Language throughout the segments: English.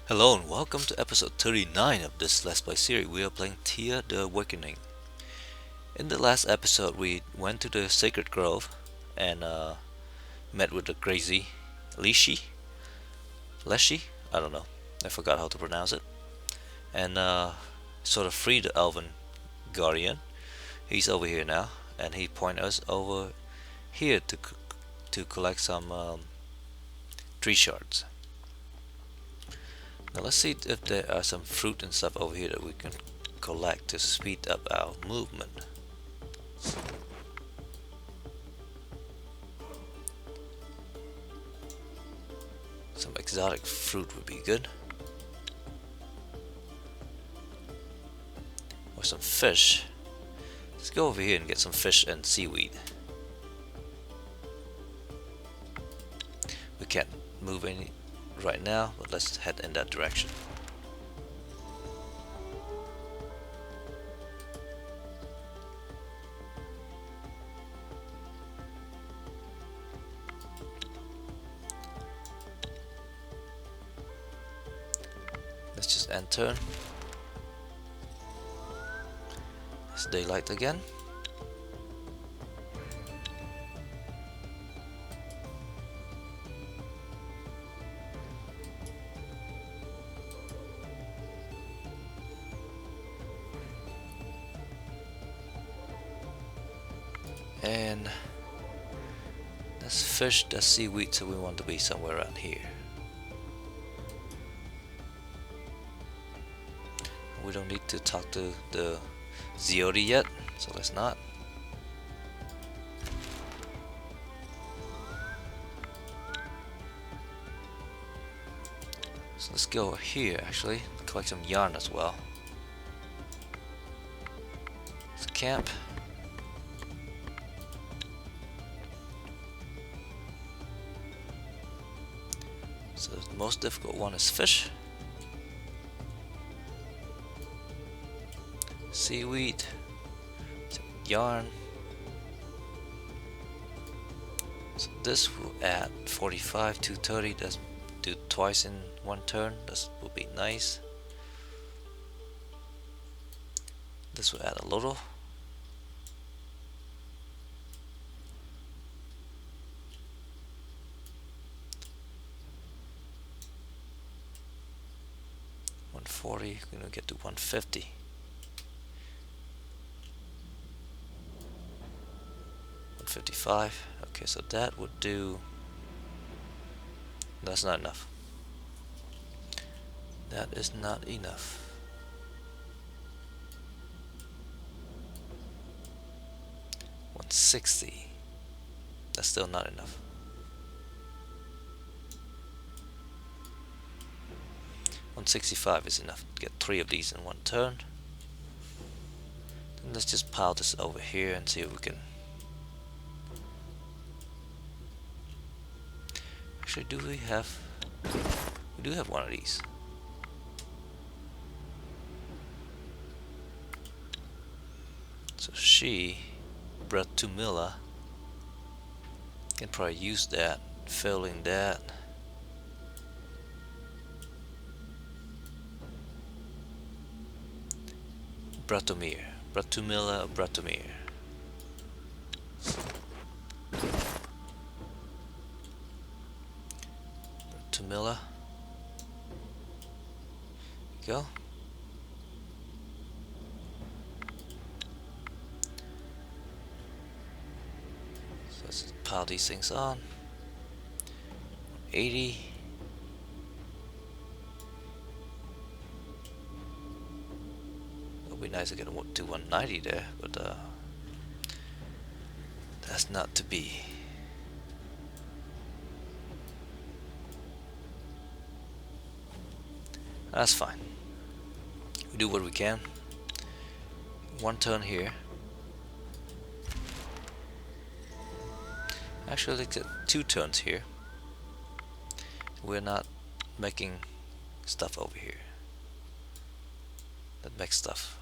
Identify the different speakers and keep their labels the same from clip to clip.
Speaker 1: Hello and welcome to episode 39 of this Let's Play series. We are playing Thea the Awakening. In the last episode we went to the Sacred Grove and met with the crazy Lishi? Leshi? I don't know. I forgot how to pronounce it. And sort of freed the Elven Guardian. He's over here now and he pointed us over here to collect some tree shards. Now let's see if there are some fruit and stuff over here that we can collect to speed up our movement. Some exotic fruit would be good. Or some fish. Let's go over here and get some fish and seaweed. We can't move any right now, but let's head in that direction. Let's just enter. It's daylight again. And that's fish, that's seaweed, so we want to be somewhere around here. We don't need to talk to the Ziodi yet, so let's not. So let's go here actually, collect some yarn as well. Let's camp. So the most difficult one is fish. Seaweed. Some yarn. So this will add 45 to 30. Does do twice in one turn. This will be nice. This will add a little. We're gonna get to 150. $155. Okay, so that would do. That's not enough. That is not enough. $160. That's still not enough. $165 is enough to get 3 of these in one turn. And let's just pile this over here and see if we can. Actually, do we have? We do have one of these. So she, Bratumilla, can probably use that, filling that. Bratumilla, Bratumir. Bratumilla. Go. So let's pile these things on. 80. It'll be nice to get to 190 there, but that's not to be. That's fine. We do what we can. One turn here. Actually, let's get 2 turns here. We're not making stuff over here that makes stuff.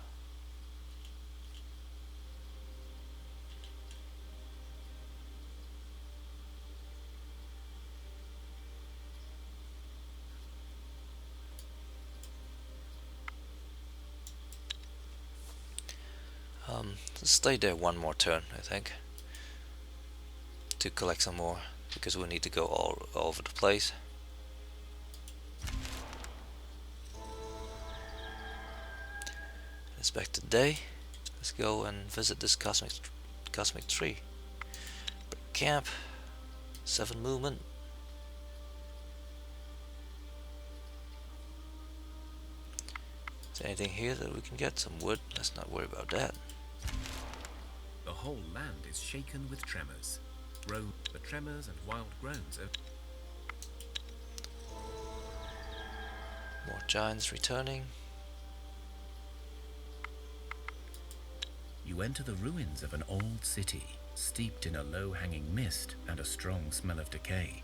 Speaker 1: Let's stay there one more turn, I think, to collect some more, because we need to go all over the place. It's back to day. Let's go and visit this cosmic tree. Break camp. 7 movement. Is there anything here that we can get? Some wood? Let's not worry about that.
Speaker 2: The whole land is shaken with tremors. The tremors and wild groans are...
Speaker 1: More giants returning.
Speaker 2: You enter the ruins of an old city, steeped in a low-hanging mist and a strong smell of decay.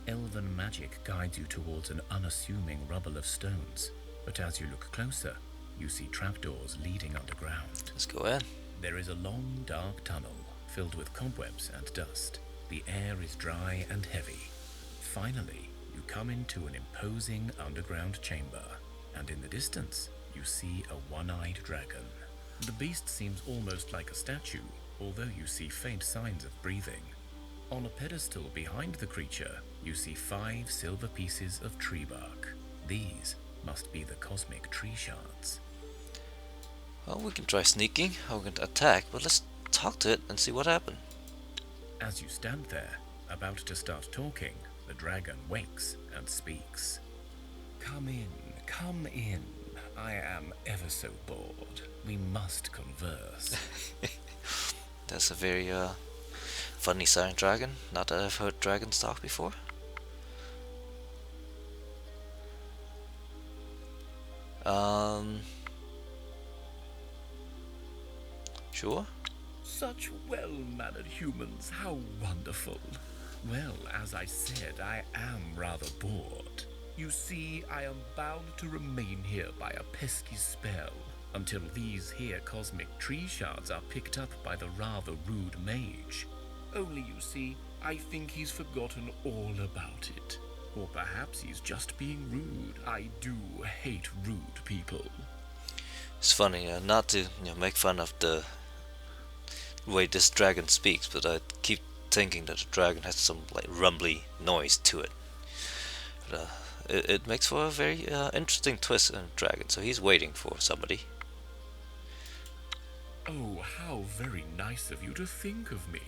Speaker 2: Elven magic guides you towards an unassuming rubble of stones, but as you look closer, you see trapdoors leading underground.
Speaker 1: Let's go in.
Speaker 2: There is a long, dark tunnel filled with cobwebs and dust. The air is dry and heavy. Finally, you come into an imposing underground chamber, and in the distance, you see a one-eyed dragon. The beast seems almost like a statue, although you see faint signs of breathing. On a pedestal behind the creature, you see 5 silver pieces of tree bark. These must be the cosmic tree shards.
Speaker 1: Well, we can try sneaking, or we can attack, but let's talk to it and see what happened.
Speaker 2: As you stand there, about to start talking, the dragon wakes and speaks. Come in. I am ever so bored. We must converse.
Speaker 1: That's a very funny sounding dragon. Not that I've heard dragons talk before. Sure.
Speaker 2: Such well-mannered humans, how wonderful. Well, as I said, I am rather bored. You see, I am bound to remain here by a pesky spell until these here cosmic tree shards are picked up by the rather rude mage. Only, you see, I think he's forgotten all about it. Or perhaps he's just being rude. I do hate rude people.
Speaker 1: It's funny, not to make fun of the way this dragon speaks, but I keep thinking that the dragon has some like rumbly noise to it. But, it makes for a very interesting twist in a dragon. So he's waiting for somebody.
Speaker 2: Oh, how very nice of you to think of me.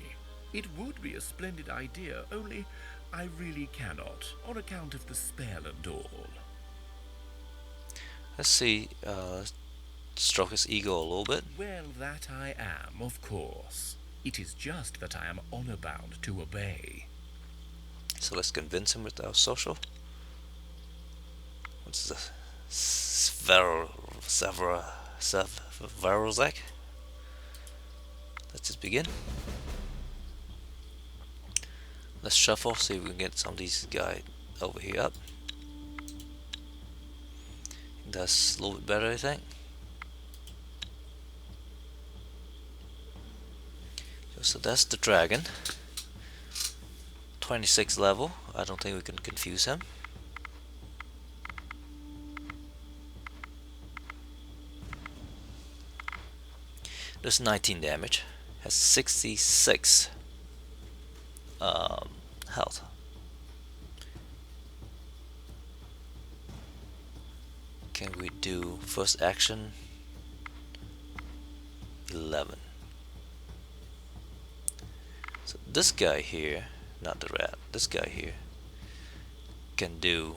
Speaker 2: It would be a splendid idea, only I really cannot, on account of the spell and all.
Speaker 1: Let's see, stroke his ego a little bit.
Speaker 2: Well, that I am, of course. It is just that I am honor-bound to obey.
Speaker 1: So let's convince him with our social. What's the Svarozek? Let's just begin. Let's shuffle, see if we can get some of these guys over here up. That's a little bit better, I think. So that's the dragon. 26 level. I don't think we can confuse him. Does 19 damage. Has 66 health. Can we do first action? 11. So this guy here, not the rat, this guy here can do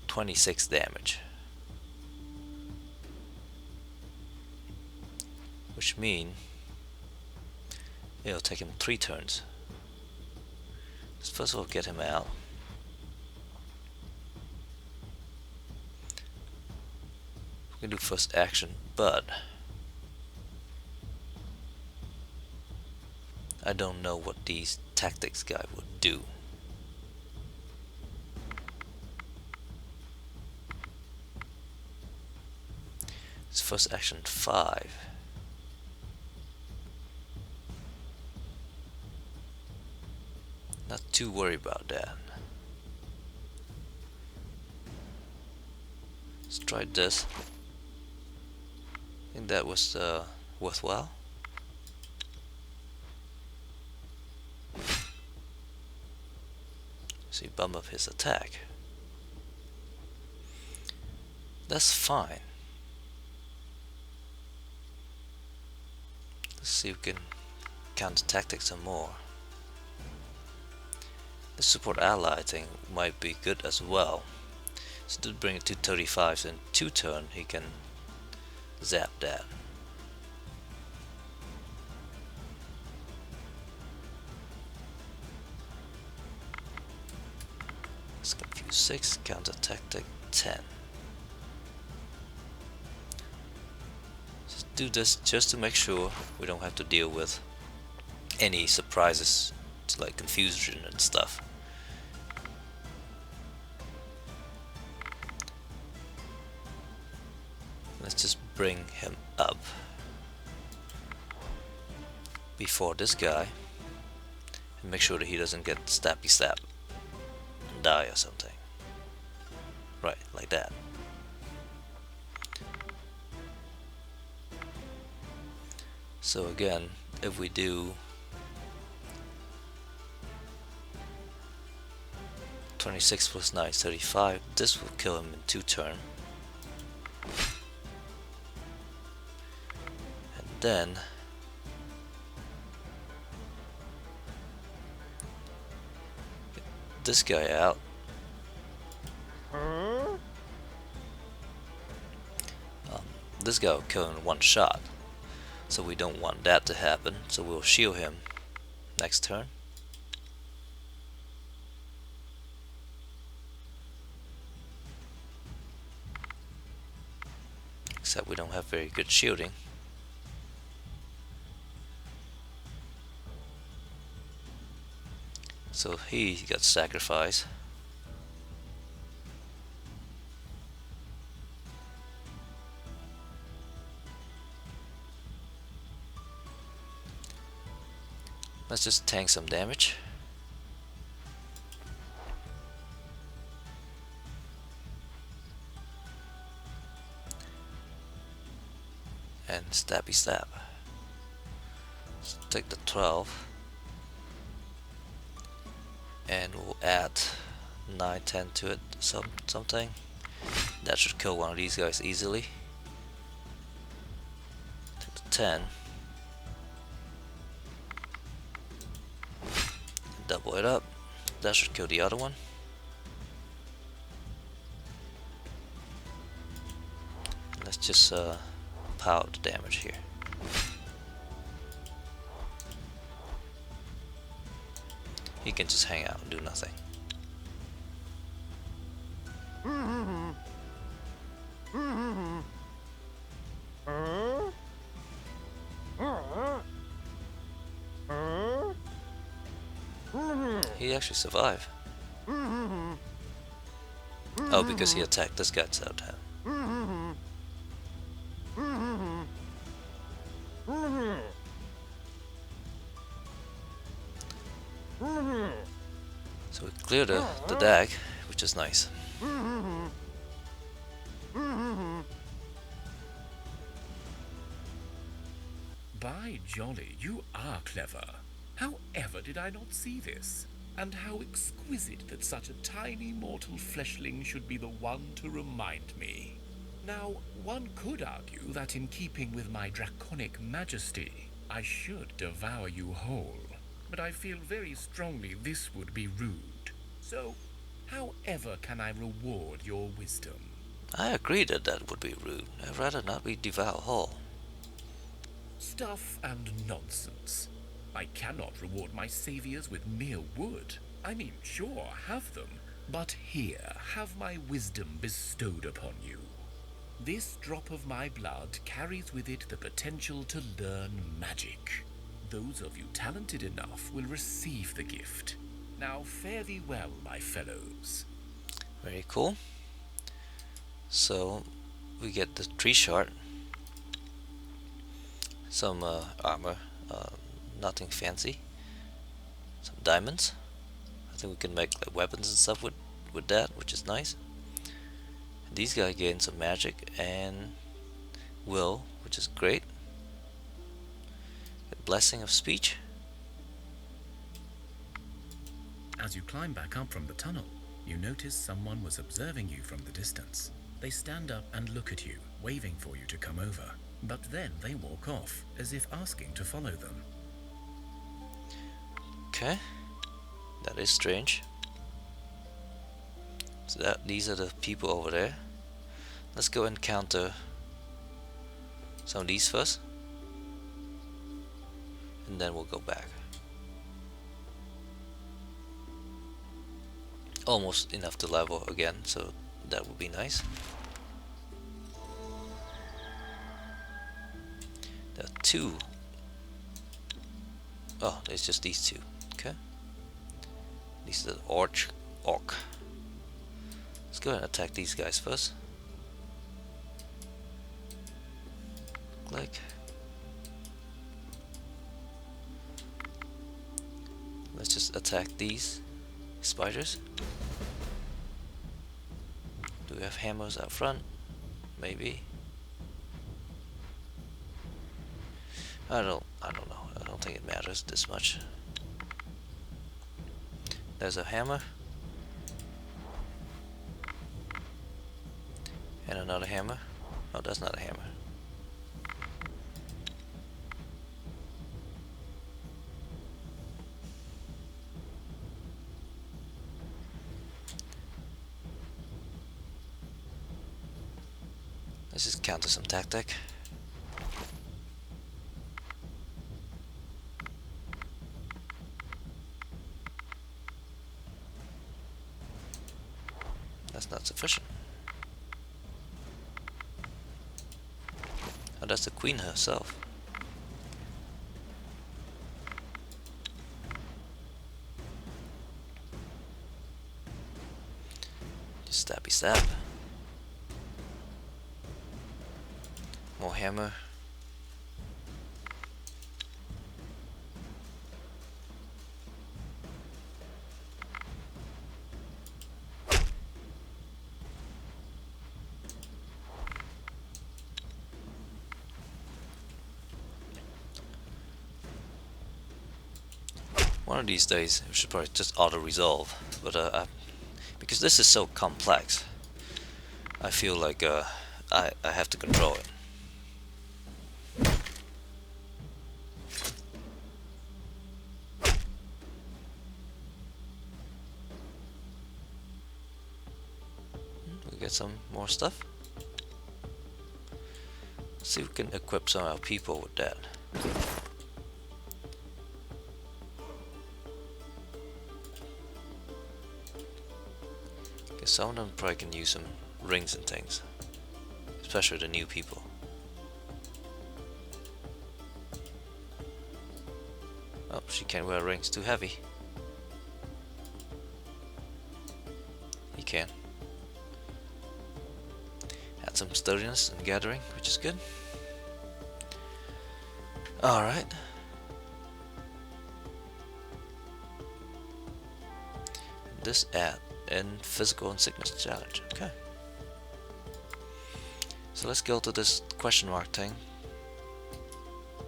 Speaker 1: 26 damage. Which means it'll take him 3 turns. Let's first of all get him out. We can do first action, but I don't know what these tactics guy would do. It's first action 5. Not too worried about that. Let's try this. I think that was worthwhile. So you bump up his attack. That's fine. Let's see if we can counter tactic some more. The support ally thing might be good as well. So to bring it to 35s in 2 turn, he can zap that. Let's confuse 6, counter tactic 10. Just do this just to make sure we don't have to deal with any surprises like confusion and stuff. Let's just bring him up before this guy and make sure that he doesn't get stabby stab and die or something. Right, like that. So again, if we do 26 plus 9 is 35, this will kill him in 2 turn. And then get this guy out. This guy will kill him in 1 shot. So we don't want that to happen, so we'll shield him next turn. Except we don't have very good shielding. So he got sacrificed. Let's just tank some damage. And stabby stab. Let's take the 12. And we'll add 9, 10 to it, something. That should kill one of these guys easily. Take the 10. Double it up. That should kill the other one. Let's just pile the damage here. He can just hang out and do nothing. He actually survived. Oh, because he attacked this guy out there. So we cleared the deck, which is nice.
Speaker 2: By jolly, you are clever. However did I not see this? And how exquisite that such a tiny mortal fleshling should be the one to remind me. Now, one could argue that in keeping with my draconic majesty, I should devour you whole. But I feel very strongly this would be rude. So, however can I reward your wisdom?
Speaker 1: I agree that that would be rude. I'd rather not be devoured whole.
Speaker 2: Stuff and nonsense. I cannot reward my saviors with mere wood. I mean, sure, have them, but here, have my wisdom bestowed upon you. This drop of my blood carries with it the potential to learn magic. Those of you talented enough will receive the gift. Now fare thee well, my fellows.
Speaker 1: Very cool. So we get the 3 shard, some armor, nothing fancy, some diamonds. I think we can make like weapons and stuff with that, which is nice. These guys gain some magic and will which is great. A blessing of speech.
Speaker 2: As you climb back up from the tunnel, you notice someone was observing you from the distance. They stand up and look at you, waving for you to come over. But then they walk off, as if asking to follow them.
Speaker 1: Okay, that is strange. So these are the people over there. Let's go encounter some of these first, and then we'll go back. Almost enough to level again, so that would be nice. There are two. Oh, there's just these two. Okay. These are the orc. Let's go ahead and attack these guys first. Click. Let's just attack these spiders. Do we have hammers out front? Maybe. I don't know. I don't think it matters this much. There's a hammer. And another hammer. Oh, that's not a hammer. Let's just counter some tactic. That's not sufficient. Oh, that's the queen herself. Just stabby stab. More hammer. One of these days we should probably just auto-resolve, but because this is so complex, I feel like I have to control it. We get some more stuff. Let's see if we can equip some of our people with that. Some of them probably can use some rings and things, especially the new people. Oh, she can't wear rings, too heavy. He can. Add some sturdiness and gathering, which is good. Alright. This add and physical and sickness challenge. Okay. So let's go to this question mark thing.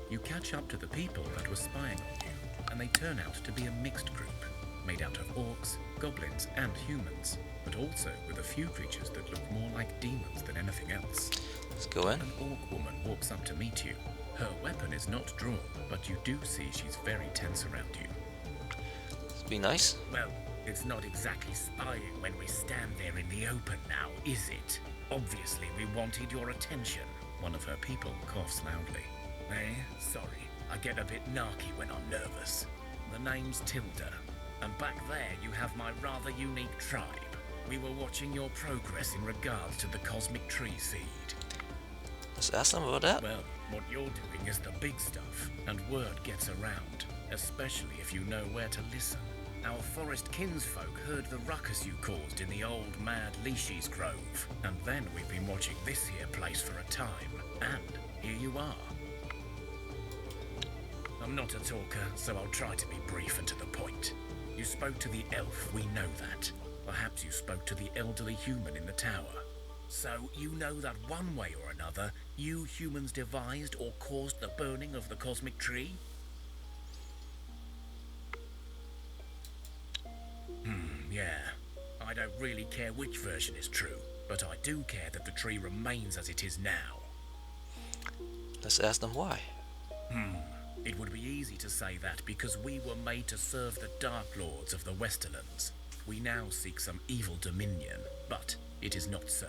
Speaker 2: You catch up to the people that were spying on you, and they turn out to be a mixed group, made out of orcs, goblins, and humans, but also with a few creatures that look more like demons than anything else.
Speaker 1: Let's go in.
Speaker 2: An orc woman walks up to meet you. Her weapon is not drawn, but you do see she's very tense around you.
Speaker 1: Let's be nice.
Speaker 3: Well, it's not exactly spying when we stand there in the open now, is it? Obviously, we wanted your attention.
Speaker 2: One of her people coughs loudly.
Speaker 3: Sorry. I get a bit narky when I'm nervous. The name's Tilda, and back there you have my rather unique tribe. We were watching your progress in regards to the cosmic tree seed.
Speaker 1: Let's ask them about that.
Speaker 3: Well, what you're doing is the big stuff, and word gets around, especially if you know where to listen. Our forest kinsfolk heard the ruckus you caused in the old mad Leashy's Grove, and then we've been watching this here place for a time, and here you are. I'm not a talker, so I'll try to be brief and to the point. You spoke to the elf, we know that. Perhaps you spoke to the elderly human in the tower. So you know that one way or another, you humans devised or caused the burning of the cosmic tree? Yeah. I don't really care which version is true, but I do care that the tree remains as it is now.
Speaker 1: Let's ask them why.
Speaker 3: It would be easy to say that because we were made to serve the Dark Lords of the Westerlands. We now seek some evil dominion, but it is not so.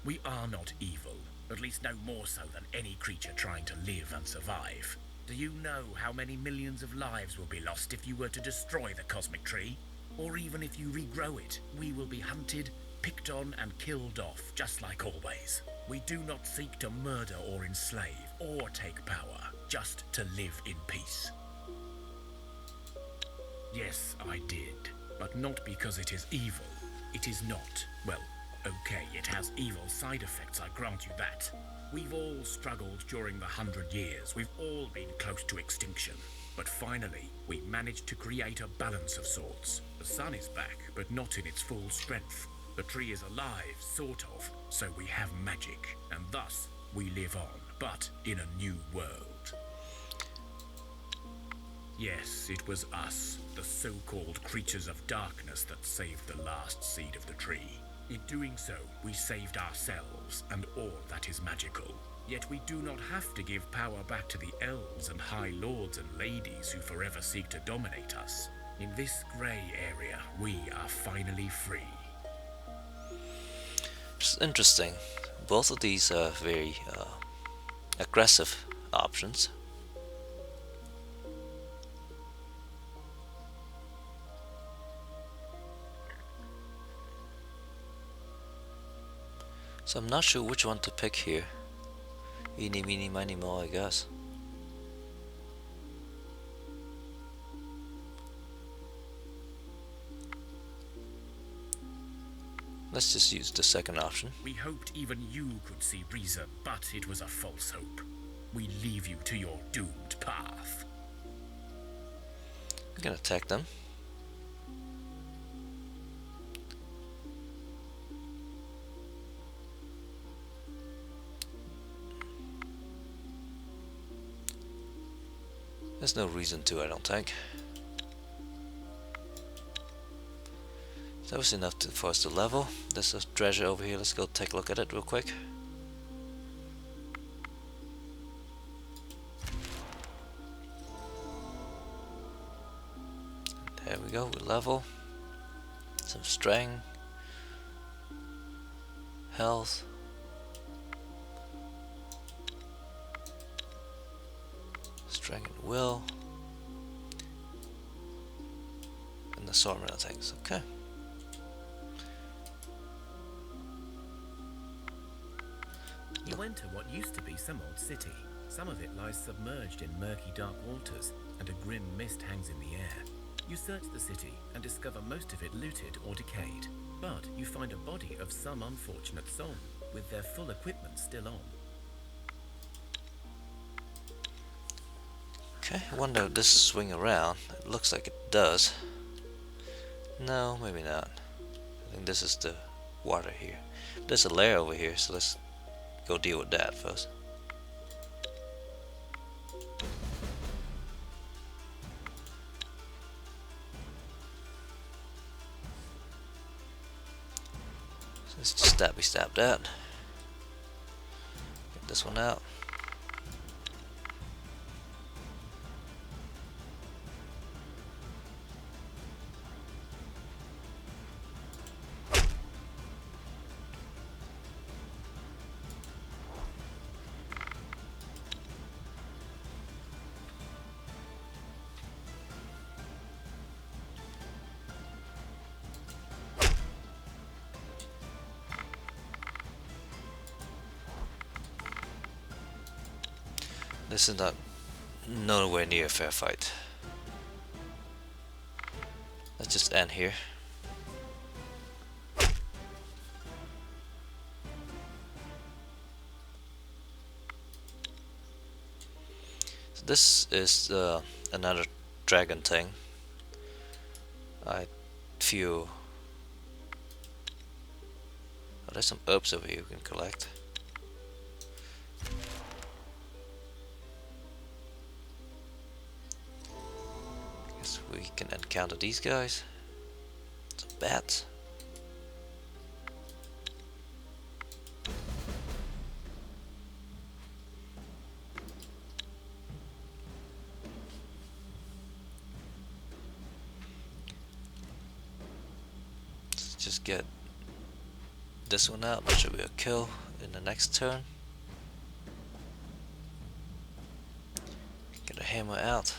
Speaker 3: We are not evil, at least no more so than any creature trying to live and survive. Do you know how many millions of lives will be lost if you were to destroy the cosmic tree? Or even if you regrow it, we will be hunted, picked on, and killed off, just like always. We do not seek to murder or enslave, or take power, just to live in peace. Yes, I did, but not because it is evil. It is not. Well, okay, it has evil side effects, I grant you that. We've all struggled during the 100 years. We've all been close to extinction. But finally, we managed to create a balance of sorts. The sun is back, but not in its full strength. The tree is alive, sort of, so we have magic, and thus we live on, but in a new world. Yes, it was us, the so-called creatures of darkness, that saved the last seed of the tree. In doing so, we saved ourselves and all that is magical. Yet we do not have to give power back to the elves and high lords and ladies who forever seek to dominate us. In this grey area, we are finally free.
Speaker 1: It's interesting. Both of these are very aggressive options. So I'm not sure which one to pick here. Eeny, meeny, miny, moe, I guess. Let's just use the second option.
Speaker 3: We hoped even you could see reason, but it was a false hope. We leave you to your doomed path.
Speaker 1: We can attack them. There's no reason to, I don't think. That was enough for us to level. There's a treasure over here. Let's go take a look at it real quick. There we go, we level. Some strength. Health. Strength and will. And assortment of things. Okay.
Speaker 2: You enter what used to be some old city. Some of it lies submerged in murky dark waters, and a grim mist hangs in the air. You search the city and discover most of it looted or decayed. But you find a body of some unfortunate soul, with their full equipment still on.
Speaker 1: Okay, I wonder if this swing around. It looks like it does. No, maybe not. I think this is the water here. There's a layer over here, so let's go deal with that first. So let's just stab that. Get this one out. This is not nowhere near a fair fight. Let's just end here. So this is another dragon thing. I feel there's some herbs over here we can collect. Guess we can encounter these guys. Some bats. Let's just get this one out. That should be a kill in the next turn. Get a hammer out.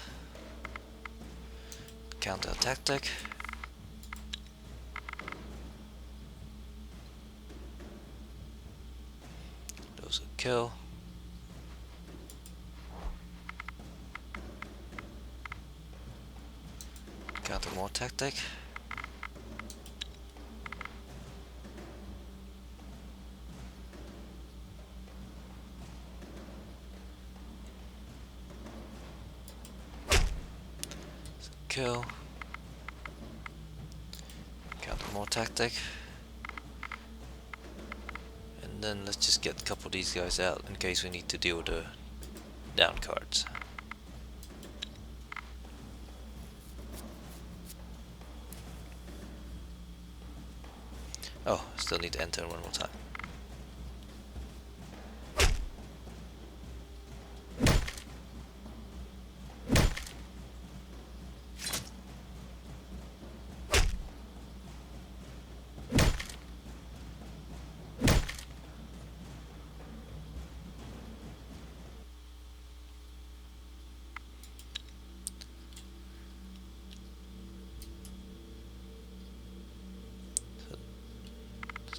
Speaker 1: Counter tactic. Those a kill. Counter more tactic. Kill. Counter more tactic. And then let's just get a couple of these guys out in case we need to deal with the down cards. Oh, still need to enter one more time.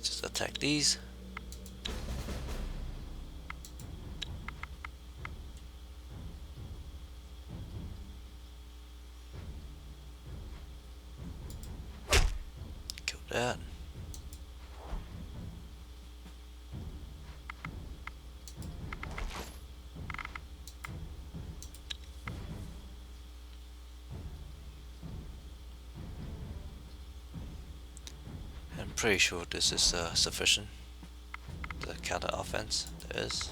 Speaker 1: Just attack these. Kill that. I'm pretty sure this is sufficient. The counter offense there is.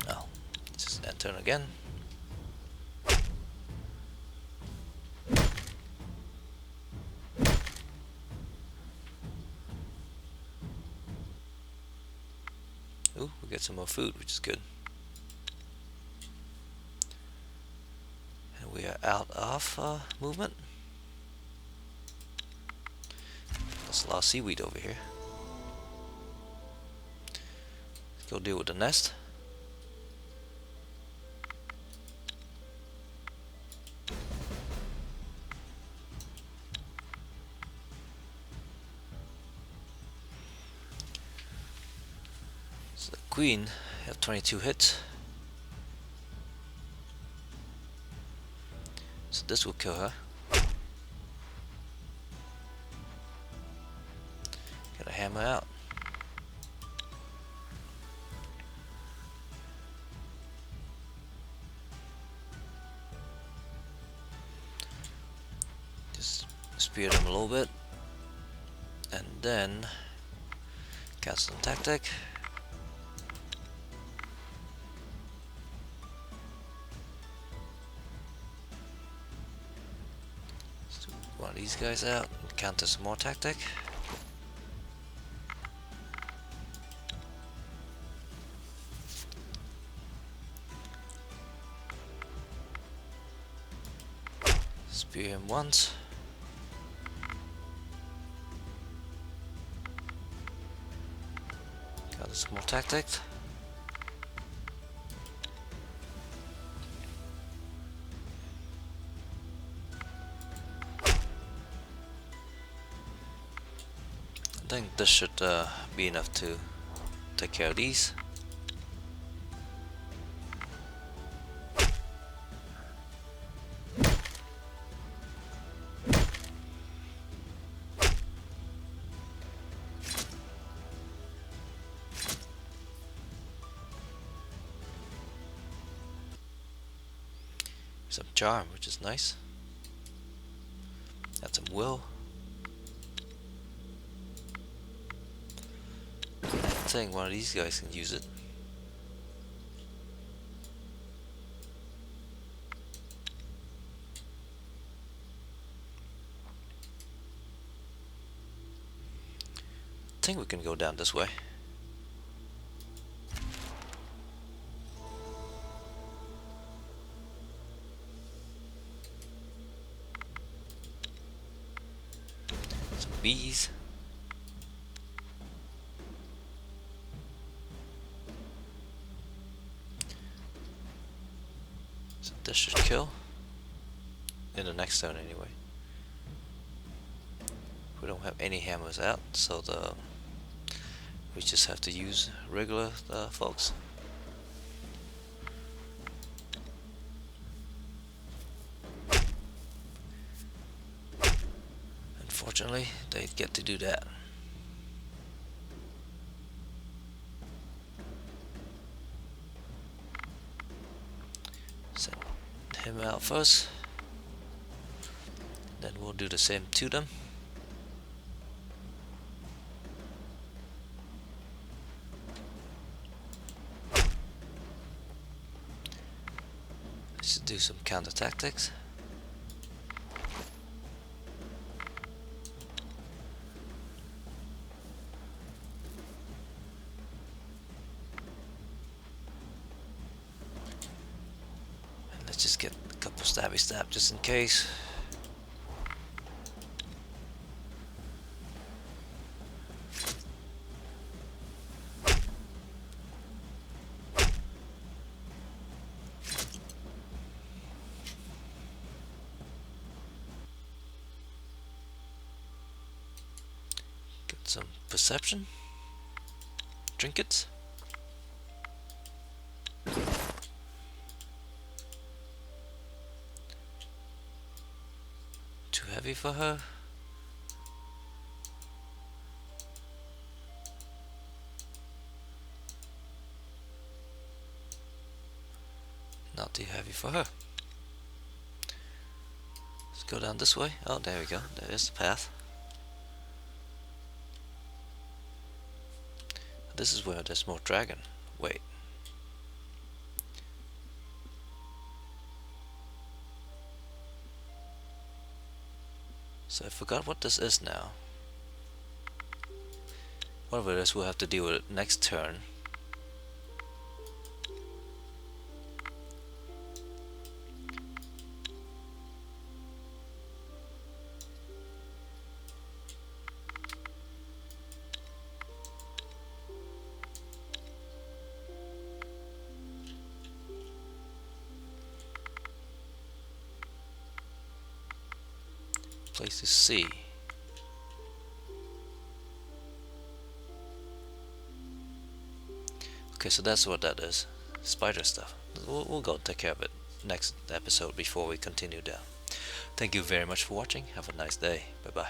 Speaker 1: Oh, just enter again. Ooh, we get some more food, which is good. And we are out of movement. There's a lot of seaweed over here. Let's go deal with the nest. So the queen have 22 hits. So this will kill her. Get a hammer out. Just spear them a little bit. And then cancel tactic. Let's do one of these guys out and counter some more tactic. Spear him once. Got some more tactics. I think this should be enough to take care of these. Some charm, which is nice. Got some will. I think one of these guys can use it. I think we can go down this way. Some bees. So this should kill. In the next turn anyway. We don't have any hammers out, so we just have to use regular folks. Unfortunately, they get to do that. Send him out first. Then we'll do the same to them. Let's do some counter tactics. And let's just get a couple stabby stab just in case. Some perception trinkets. Too heavy for her. Not too heavy for her. Let's go down this way. Oh, there we go. There is the path. This is where there's more dragon. Wait. So I forgot what this is now. Whatever it is, we'll have to deal with it next turn. Place to C. Okay, so that's what that is. Spider stuff. We'll go take care of it next episode before we continue down. Thank you very much for watching. Have a nice day. Bye bye.